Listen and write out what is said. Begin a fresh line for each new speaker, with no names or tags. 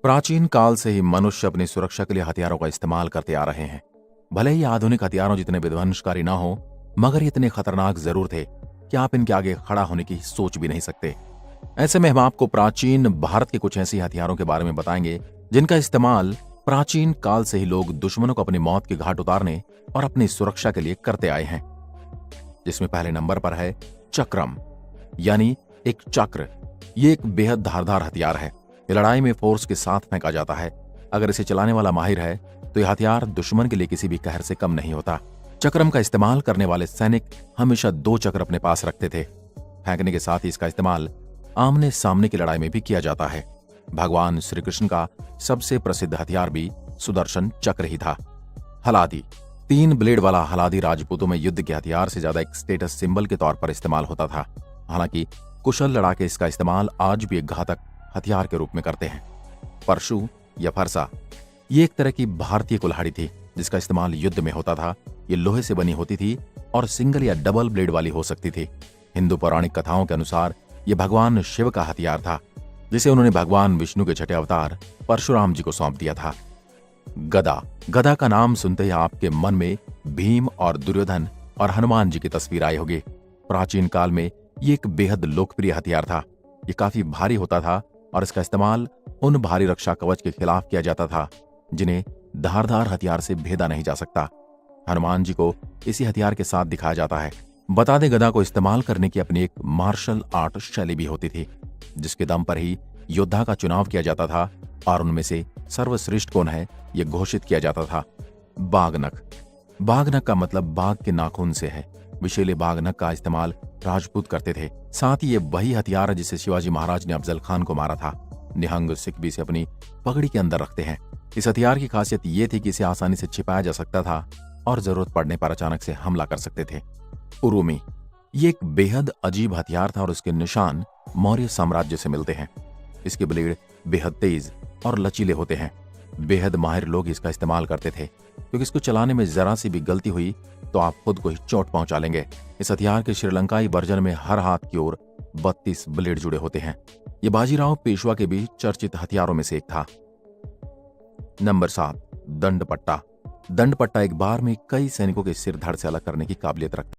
प्राचीन काल से ही मनुष्य अपनी सुरक्षा के लिए हथियारों का इस्तेमाल करते आ रहे हैं। भले ही आधुनिक हथियारों जितने विध्वंसकारी ना हो, मगर ये इतने खतरनाक जरूर थे कि आप इनके आगे खड़ा होने की सोच भी नहीं सकते। ऐसे में हम आपको प्राचीन भारत के कुछ ऐसे हथियारों के बारे में बताएंगे जिनका इस्तेमाल प्राचीन काल से ही लोग दुश्मनों को अपनी मौत के घाट उतारने और अपनी सुरक्षा के लिए करते आए हैं। जिसमें पहले नंबर पर है चक्रम, यानी एक चक्र। ये एक बेहद धारदार हथियार है। ये लड़ाई में फोर्स के साथ फेंका जाता है। अगर इसे चलाने वाला माहिर है तो यह हथियार दुश्मन के लिए किसी भी कहर से कम नहीं होता। चक्रम का इस्तेमाल करने वाले सैनिक हमेशा 2 चक्र अपने पास रखते थे। फेंकने के साथ ही इसका इस्तेमाल आमने सामने की लड़ाई में भी किया जाता है। भगवान श्री कृष्ण का सबसे प्रसिद्ध हथियार भी सुदर्शन चक्र ही था। हलादी, 3 ब्लेड वाला हलादी राजपूतों में युद्ध के हथियार से ज्यादा एक स्टेटस सिंबल के तौर पर इस्तेमाल होता था। हालांकि कुशल लड़ाके इसका इस्तेमाल आज भी एक घातक हथियार के रूप में करते हैं। परशु या फरसा, ये एक तरह की भारतीय कुल्हाड़ी थी जिसका इस्तेमाल युद्ध में होता था। ये लोहे से बनी होती थी और सिंगल या डबल ब्लेड वाली हो सकती थी। हिंदू पौराणिक कथाओं के अनुसार यह भगवान शिव का हथियार था, जिसे उन्होंने भगवान विष्णु के छठे अवतार परशुराम जी को सौंप दिया था। गदा, गदा का नाम सुनते ही आपके मन में भीम और दुर्योधन और हनुमान जी की तस्वीर आई होगी। प्राचीन काल में ये एक बेहद लोकप्रिय हथियार था। ये काफी भारी होता था और इसका इस्तेमाल उन भारी रक्षा कवच के खिलाफ किया जाता था जिन्हें धारदार हथियार से भेदा नहीं जा सकता। हनुमान जी को इसी हथियार के साथ दिखाया जाता है। बता दें, गदा को इस्तेमाल करने की अपनी एक मार्शल आर्ट शैली भी होती थी, जिसके दम पर ही योद्धा का चुनाव किया जाता था और उनमें से सर्वश्रेष्ठ कौन है यह घोषित किया जाता था। बाघनख, बाघनख का मतलब बाघ के नाखून से है। विषैले बाघनख का इस्तेमाल राजपूत करते थे। साथ ही ये वही हथियार है जिसे शिवाजी महाराज ने अफजल खान को मारा था। निहंग सिख भी इसे अपनी पगड़ी के अंदर रखते हैं। इस हथियार की खासियत ये थी कि इसे आसानी से छिपाया जा सकता था और जरूरत पड़ने पर अचानक से हमला कर सकते थे। उरुमी, ये एक बेहद अजीब हथियार था और इसके निशान मौर्य साम्राज्य से मिलते हैं। इसके ब्लेड बेहद तेज और लचीले होते हैं। बेहद माहिर लोग इसका इस्तेमाल करते थे क्योंकि इसको चलाने में जरा सी भी गलती हुई तो आप खुद को ही चोट पहुंचा लेंगे। इस हथियार के श्रीलंकाई वर्जन में हर हाथ की ओर 32 ब्लेड जुड़े होते हैं। ये बाजीराव पेशवा के भी चर्चित हथियारों में से एक था। नंबर 7, दंड पट्टा। दंड पट्टा एक बार में कई सैनिकों के सिर धड़ से अलग करने की काबिलियत रखता